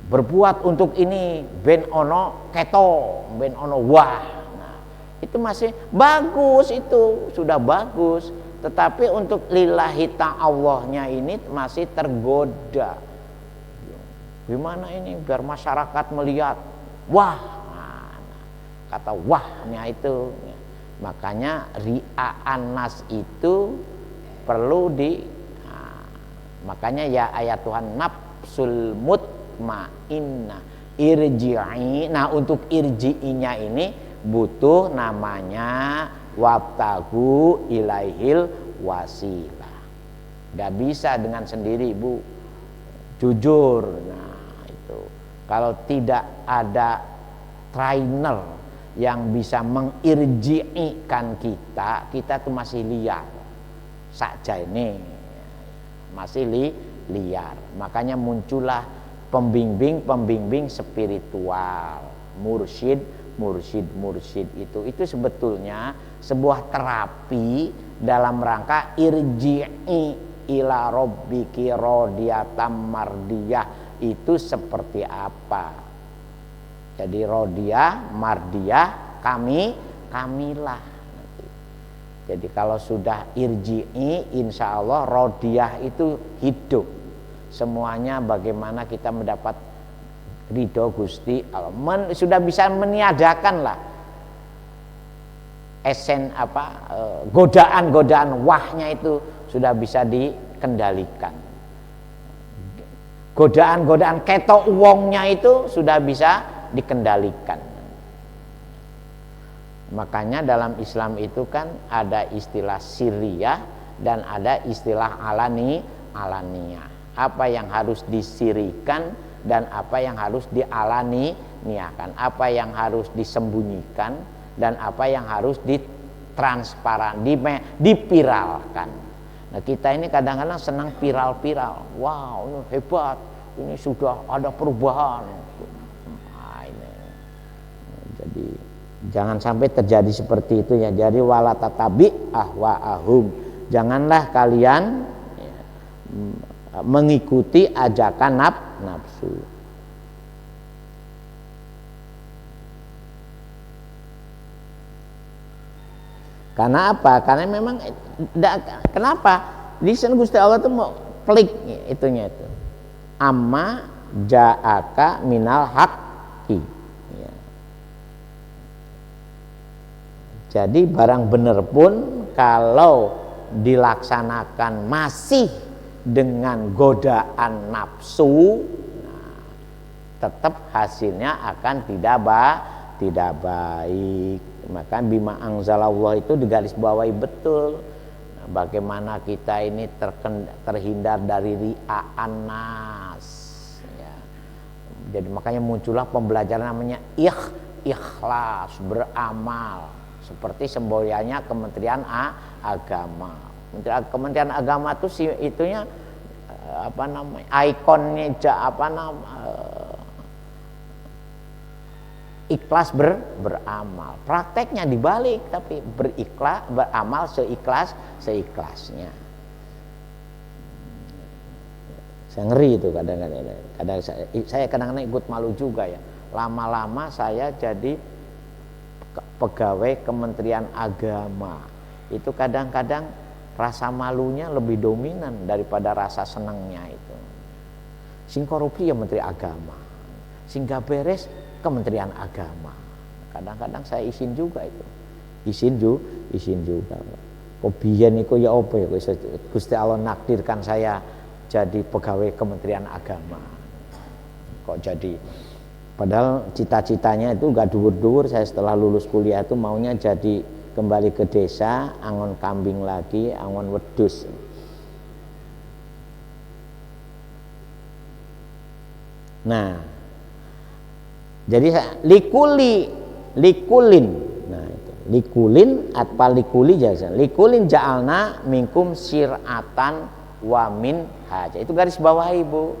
Berbuat untuk ini ben ono keto, ben ono wah. Nah, itu masih bagus, itu sudah bagus. Tetapi untuk lillahi ta'allahnya ini masih tergoda. Gimana ini biar masyarakat melihat wah, nah, kata wahnya itu. Makanya ria'an nas itu perlu makanya ya ayat Tuhan, nafsul mutmainnah irji'i. Nah, untuk irji'inya ini butuh namanya wabtagu ilaihil wasilah. Gak bisa dengan sendiri Bu, jujur. Nah itu kalau tidak ada trainer yang bisa mengirji'ikan kita tuh masih liar saja, ini masih liar. Makanya muncullah pembimbing spiritual, mursyid itu sebetulnya sebuah terapi dalam rangka irji'i ila rabbiki radiyatan mardiyah. Itu seperti apa? Jadi radiyah, mardiyah, kamilah. Jadi kalau sudah irji'i, insya Allah radiyah itu hidup. Semuanya bagaimana kita mendapat ridho Gusti Allah, sudah bisa meniadakan lah godaan wahnya itu sudah bisa dikendalikan. Godaan ketok uangnya itu sudah bisa dikendalikan. Makanya dalam Islam itu kan ada istilah sirriyah dan ada istilah alaniyah. apa yang harus disirikan dan apa yang harus dialaniakan, apa yang harus disembunyikan dan apa yang harus ditransparan, dipiralkan. Nah, kita ini kadang-kadang senang viral. Wow, ini hebat, ini sudah ada perubahan. Nah, ini. Jadi jangan sampai terjadi seperti itu ya. Jadi wala tatabi ahwaahum. Janganlah kalian mengikuti ajakan nafsu. Karena apa? Karena memang kenapa? Di sana Gusti Allah tuh mau pelik itunya itu. Amma ja'aka minal haqqi. Ya. Jadi barang bener pun kalau dilaksanakan masih dengan godaan nafsu, nah, tetap hasilnya akan tidak baik. Maka bima angzalallah itu digarisbawahi betul. Nah, bagaimana kita ini terhindar dari ria'an nas. Ya. Jadi makanya muncullah pembelajaran namanya ikhlas, beramal. Seperti semboyannya Kementerian Agama. Kementerian Agama itu itunya ikonnya ikhlas beramal. Prakteknya dibalik, tapi beramal seikhlasnya. Saya ngeri itu kadang-kadang. Saya kadang-kadang ikut malu juga ya. Lama-lama saya jadi pegawai Kementerian Agama. Itu kadang-kadang rasa malunya lebih dominan daripada rasa senangnya itu. Sing korupsi ya Menteri Agama, sing gak beres Kementerian Agama. Kadang-kadang saya izin juga itu, izin juga. Kobian itu ya apa ya, Gusti Allah nakdirkan saya jadi pegawai Kementerian Agama. Kok jadi? Padahal cita-citanya itu gak dur-dur. Saya setelah lulus kuliah itu maunya jadi kembali ke desa, angon kambing lagi, angon wedus. Nah, jadi likulin. Nah, itu likulin atau likuli jasa. Likulin ja'alna minkum sir'atan wa min haja. Itu garis bawah Ibu.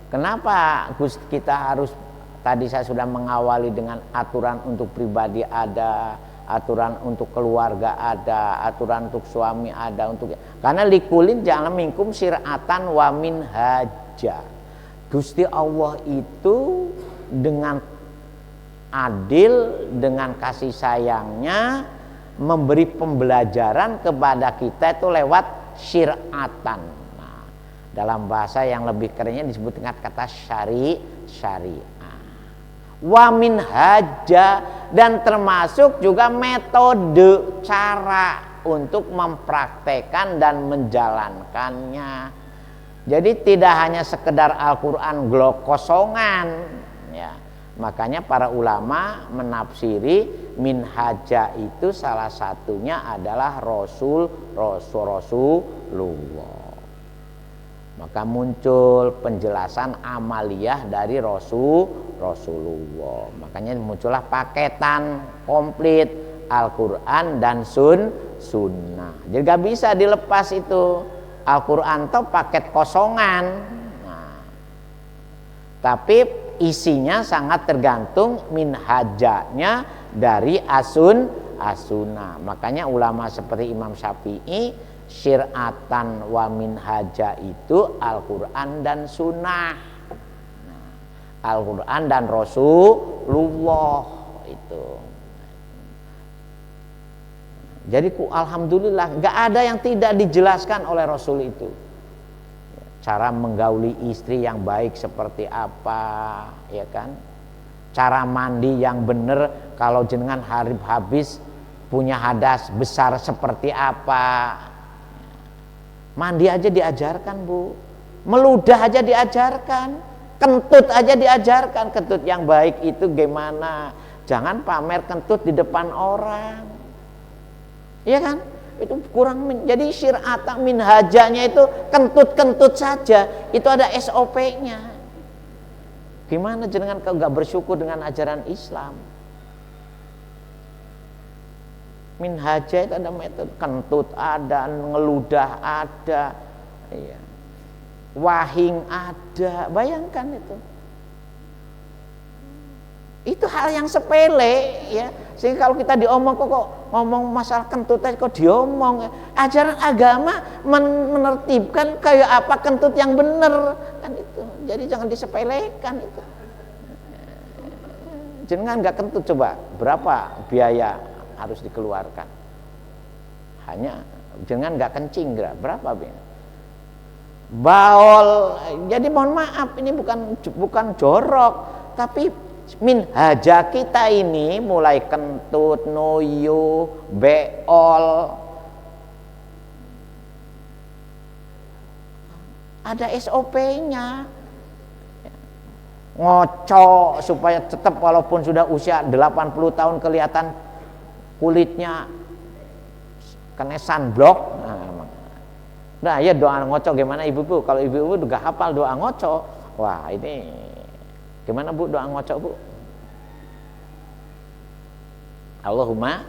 Kenapa kita harus, tadi saya sudah mengawali dengan aturan untuk pribadi ada, aturan untuk keluarga ada, aturan untuk suami ada, karena likulin jangan minkum sir'atan wa min haja. Gusti Allah itu dengan adil, dengan kasih sayangnya memberi pembelajaran kepada kita itu lewat syir'atan. Nah, dalam bahasa yang lebih kerennya disebut dengan kata syariah. Wa min haja, dan termasuk juga metode cara untuk mempraktekkan dan menjalankannya. Jadi tidak hanya sekedar Al-Quran glok kosongan ya. Makanya para ulama menafsiri min haja itu salah satunya adalah Rasulullah. Maka muncul penjelasan amaliyah dari Rasulullah. Makanya muncullah paketan komplit Al-Quran dan sunnah. Jadi gak bisa dilepas itu. Al-Quran itu paket kosongan. Nah, tapi isinya sangat tergantung minhajanya dari as-sunnah. Makanya ulama seperti Imam Syafi'i, syir'atan wa minhaja itu Al-Quran dan sunnah. Nah, Al-Quran dan Rasulullah itu. Jadi alhamdulillah gak ada yang tidak dijelaskan oleh Rasul itu. Cara menggauli istri yang baik seperti apa, ya kan? Cara mandi yang benar kalau jenengan habis punya hadas besar seperti apa. Mandi aja diajarkan, Bu. Meludah aja diajarkan. Kentut aja diajarkan. Kentut yang baik itu gimana? Jangan pamer kentut di depan orang. Iya kan? Itu kurang, jadi syir'atan minhajanya itu kentut-kentut saja, itu ada SOP-nya. Gimana jenengan kalau nggak bersyukur dengan ajaran Islam? Minhaja itu ada metode, kentut ada, ngeludah ada, iya. Wahing ada, bayangkan itu. Itu hal yang sepele ya. Sehingga kalau kita diomong kok ngomong masalah kentut aja kok diomong. Ajaran agama menertibkan kayak apa kentut yang benar kan itu. Jadi jangan disepelekan itu. Jangan nggak kentut, coba berapa biaya harus dikeluarkan. Hanya jangan nggak kencing berapa biaya. Baol. Jadi mohon maaf, ini bukan jorok, tapi minhaja kita ini mulai kentut, noyo, beol, ada SOP-nya. Ngocok supaya tetap walaupun sudah usia 80 tahun kelihatan kulitnya kena sunblock. Nah ya doa ngocok gimana ibu-ibu? Kalau ibu-ibu udah hafal doa ngocok, wah ini gimana Bu doa ngocok Bu? Allahumma,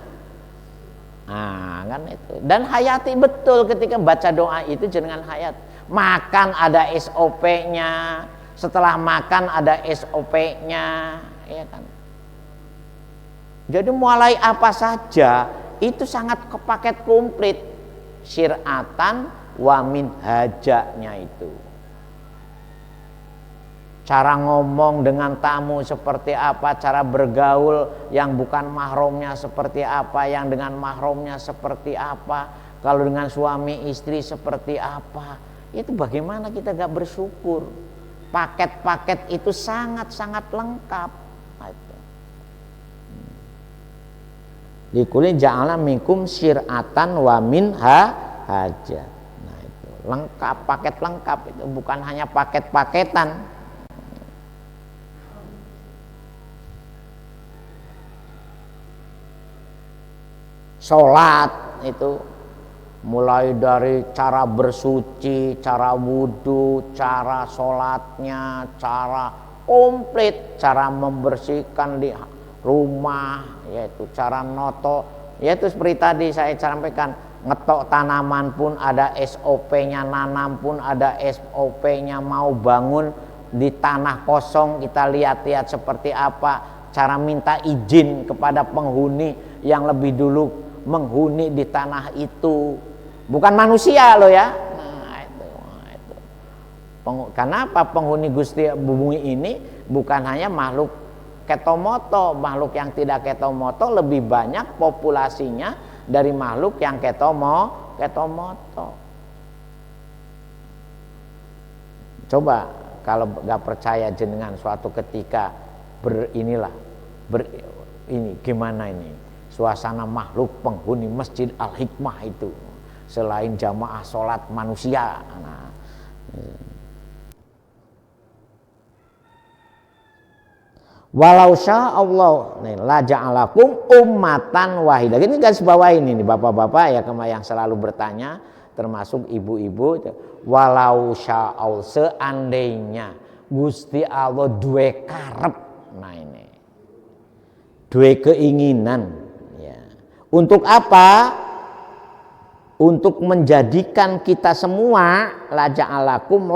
kan itu. Dan hayati betul ketika baca doa itu jangan hayat. Makan ada SOP-nya, setelah makan ada SOP-nya, ya kan. Jadi mulai apa saja itu sangat paket komplit syir'atan wa minhajanya itu. Cara ngomong dengan tamu seperti apa, cara bergaul yang bukan mahramnya seperti apa, yang dengan mahramnya seperti apa, kalau dengan suami istri seperti apa. Itu bagaimana kita gak bersyukur. Paket-paket itu sangat-sangat lengkap. Likulli ja'ala minkum syir'atan wa minhaja. Nah itu lengkap, paket lengkap itu bukan hanya paket-paketan. Sholat itu mulai dari cara bersuci, cara wudhu, cara sholatnya, cara komplit, cara membersihkan di rumah, yaitu cara noto, yaitu seperti tadi saya sampaikan, ngetok tanaman pun ada SOP-nya, nanam pun ada SOP-nya, mau bangun di tanah kosong kita lihat-lihat seperti apa, cara minta izin kepada penghuni yang lebih dulu menghuni di tanah itu, bukan manusia loh ya. Nah itu. Kenapa penghuni Gusti bumi ini bukan hanya makhluk ketomoto, makhluk yang tidak ketomoto lebih banyak populasinya dari makhluk yang ketomoto. Coba kalau nggak percaya jenengan suatu ketika ini gimana ini? Suasana makhluk penghuni Masjid Al-Hikmah itu selain jamaah sholat manusia. Nah, walau sya Allah la ja'alakum ummatan wahidah. Ini garis bawah ini nih bapak-bapak ya yang selalu bertanya, termasuk ibu-ibu. Walau sya Allah, seandainya Gusti Allah duwe karep, nah ini duwe keinginan. Untuk apa? Untuk menjadikan kita semua la ja'alakum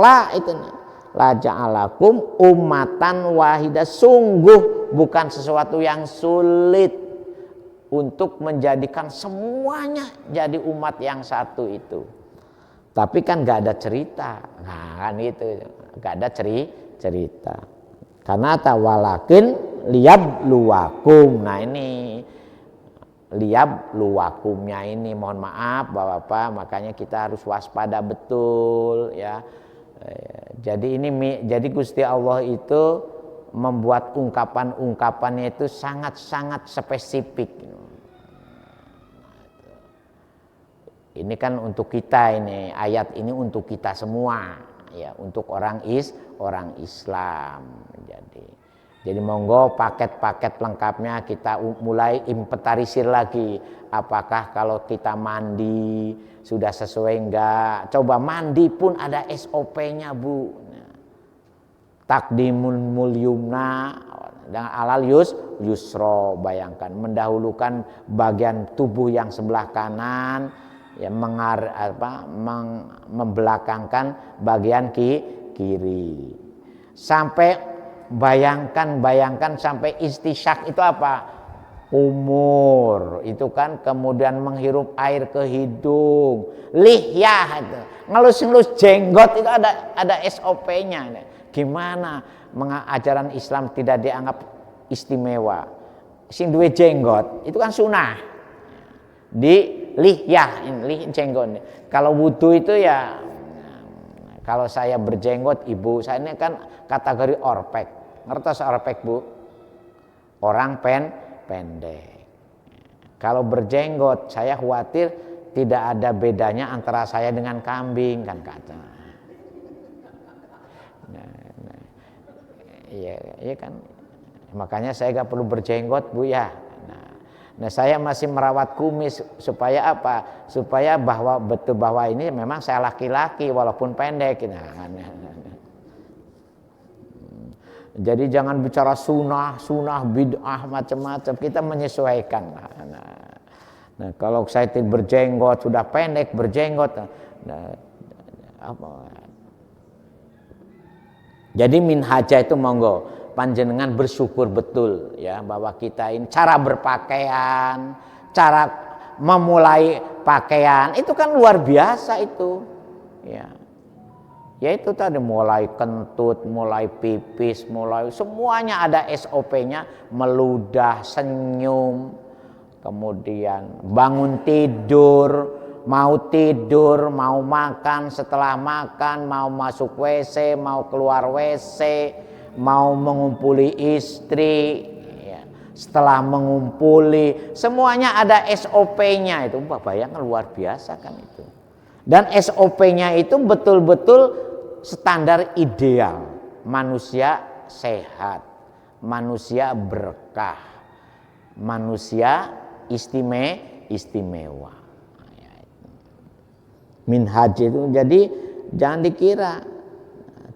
ummatan wahidah. Sungguh bukan sesuatu yang sulit untuk menjadikan semuanya jadi umat yang satu itu. Tapi kan gak ada cerita. Nah kan itu gak ada cerita. Karena tawalakin liyabluwakum. Nah ini liab luwakumnya ini, mohon maaf Bapak-bapak, makanya kita harus waspada betul ya. Jadi Gusti Allah itu membuat ungkapan-ungkapannya itu sangat-sangat spesifik. Ini kan untuk kita, ini ayat ini untuk kita semua ya, untuk orang Islam. Jadi Jadi monggo paket-paket lengkapnya kita mulai inventarisir lagi. Apakah kalau kita mandi sudah sesuai enggak? Coba mandi pun ada SOP-nya, Bu. Takdimul mulyumna dengan alal yusro, bayangkan mendahulukan bagian tubuh yang sebelah kanan, ya membelakangkan bagian kiri. Sampai bayangkan sampai istisyak itu apa? Umur itu kan, kemudian menghirup air ke hidung, lihyah itu ngelus-ngelus jenggot itu ada SOP-nya. Gimana ajaran Islam tidak dianggap istimewa? Sing duwe jenggot itu kan sunnah di lihyah, ini jenggot. Kalau wudu itu ya, kalau saya berjenggot, ibu saya ini kan kategori orpek. Ngertos orpek, Bu? Orang pendek. Kalau berjenggot, saya khawatir tidak ada bedanya antara saya dengan kambing, kan kata. Iya kan. Makanya saya gak perlu berjenggot, Bu, ya. Nah, saya masih merawat kumis supaya apa? Supaya betul bahwa ini memang saya laki-laki walaupun pendek. Jadi jangan bicara sunnah bid'ah macam-macam. Kita menyesuaikan. Nah, kalau saya berjenggot sudah pendek berjenggot. Jadi minhajah itu monggo panjenengan bersyukur betul ya bahwa kita ini cara berpakaian, cara memulai pakaian itu kan luar biasa itu. Ya itu tadi mulai kentut, mulai pipis, mulai semuanya ada SOP-nya, meludah, senyum, kemudian bangun tidur, mau makan, setelah makan, mau masuk WC, mau keluar WC, mau mengumpuli istri, ya. Setelah mengumpuli, semuanya ada SOP-nya itu. Bayangkan luar biasa kan itu. Dan SOP-nya itu betul-betul standar ideal, manusia sehat, manusia berkah, manusia istimewa. Minhaj itu jadi jangan dikira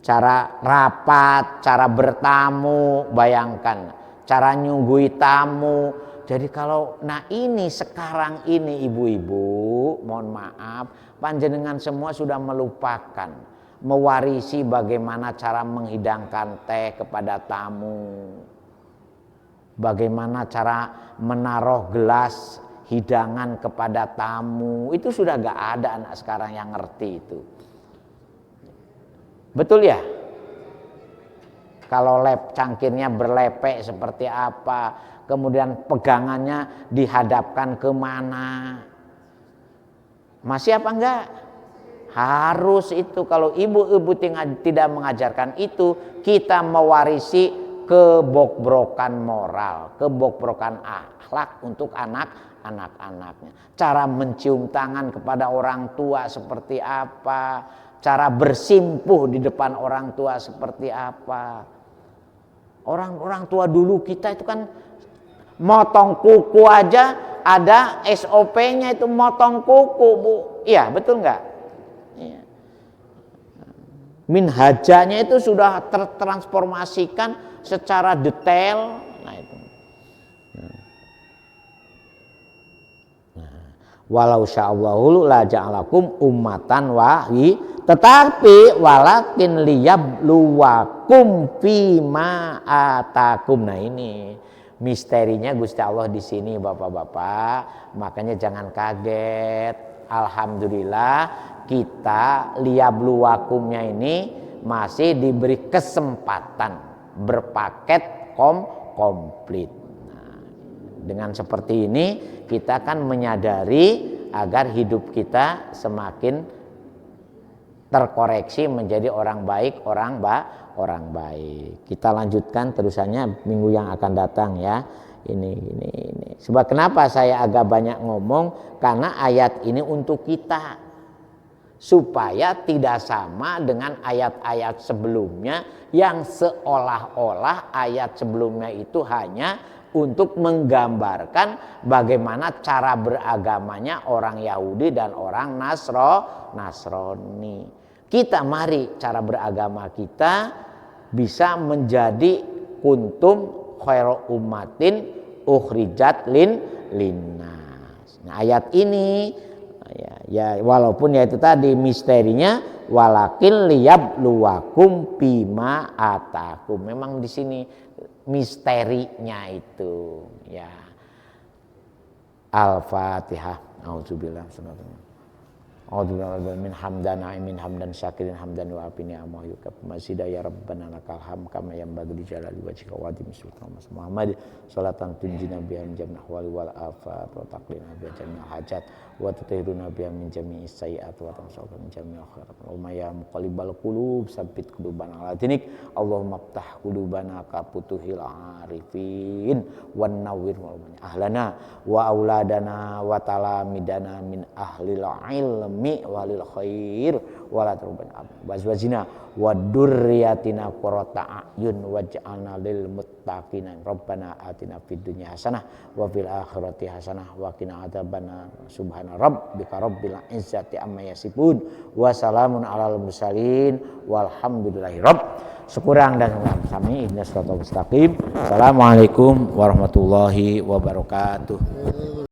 cara rapat, cara bertamu, bayangkan cara nyunggui tamu. Jadi kalau ini sekarang ini ibu-ibu, mohon maaf, panjenengan semua sudah melupakan mewarisi bagaimana cara menghidangkan teh kepada tamu, bagaimana cara menaruh gelas hidangan kepada tamu. Itu sudah gak ada anak sekarang yang ngerti itu. Betul ya? Kalau cangkirnya berlepek seperti apa, kemudian pegangannya dihadapkan kemana, masih apa enggak? Harus itu. Kalau ibu-ibu tidak mengajarkan itu, kita mewarisi kebobrokan moral, kebobrokan akhlak untuk anak-anaknya. Cara mencium tangan kepada orang tua seperti apa, cara bersimpuh di depan orang tua seperti apa. Orang tua dulu kita itu kan motong kuku aja ada SOP-nya, itu motong kuku, Bu. Iya, betul enggak? Iya. Minhajanya itu sudah tertransformasikan secara detail. Nah itu. Walau sya'allahu la ja'alakum ummatan wahi, tetapi walakin liyabluwakum fima atakum. Nah ini misterinya Gusti Allah di sini, Bapak-bapak. Makanya jangan kaget. Alhamdulillah kita liyabluwakumnya ini masih diberi kesempatan berpaket komplit. Nah, dengan seperti ini kita akan menyadari agar hidup kita semakin terkoreksi menjadi orang baik, orang baik. Kita lanjutkan terusannya minggu yang akan datang ya. Ini. Sebab kenapa saya agak banyak ngomong? Karena ayat ini untuk kita. supaya tidak sama dengan ayat-ayat sebelumnya yang seolah-olah ayat sebelumnya itu hanya untuk menggambarkan bagaimana cara beragamanya orang Yahudi dan orang Nasrani. Kita mari cara beragama kita bisa menjadi kuntum khairu ummatin ukhrijat linnas. Nah, ayat ini ya walaupun ya itu tadi misterinya walakin liyabluwakum bima atakum. Memang di sini misterinya itu ya. Al-Fatihah. Auzubillah min hamdan syakirin hamdan wa afini amma yukab masida ya rabbana lakal ham kama yanbaghi li jalali wajhika wa adim sultan Muhammad salatan tunjina biha min jami'il ahwali wal afat wa taqlina biha jami'al hajat wa tutahhiruna biha min jami'is sayyi'at wa tamsahuna min jami'il khairat Allahumma ya muqallibal qulub sabbit qulubana ala dinik Allahumma iftah qulubana ka futuhil arifin wan nawwir ahlana wa auladana wa talamidana min ahlil ilmi walil khair wala turbana wazwajina wa durriyatina qurrata a'yun waj'alna lil muttaqina rabbana atina fid dunya hasanah wa fil akhirati hasanah wa qina adzabannar subhana rabbika rabbil izzati amma yasifun wa salamun alal mursalin walhamdulillahi rabb. Sekurang dan kami ihdinas siratal mustaqim. Assalamualaikum warahmatullahi wabarakatuh.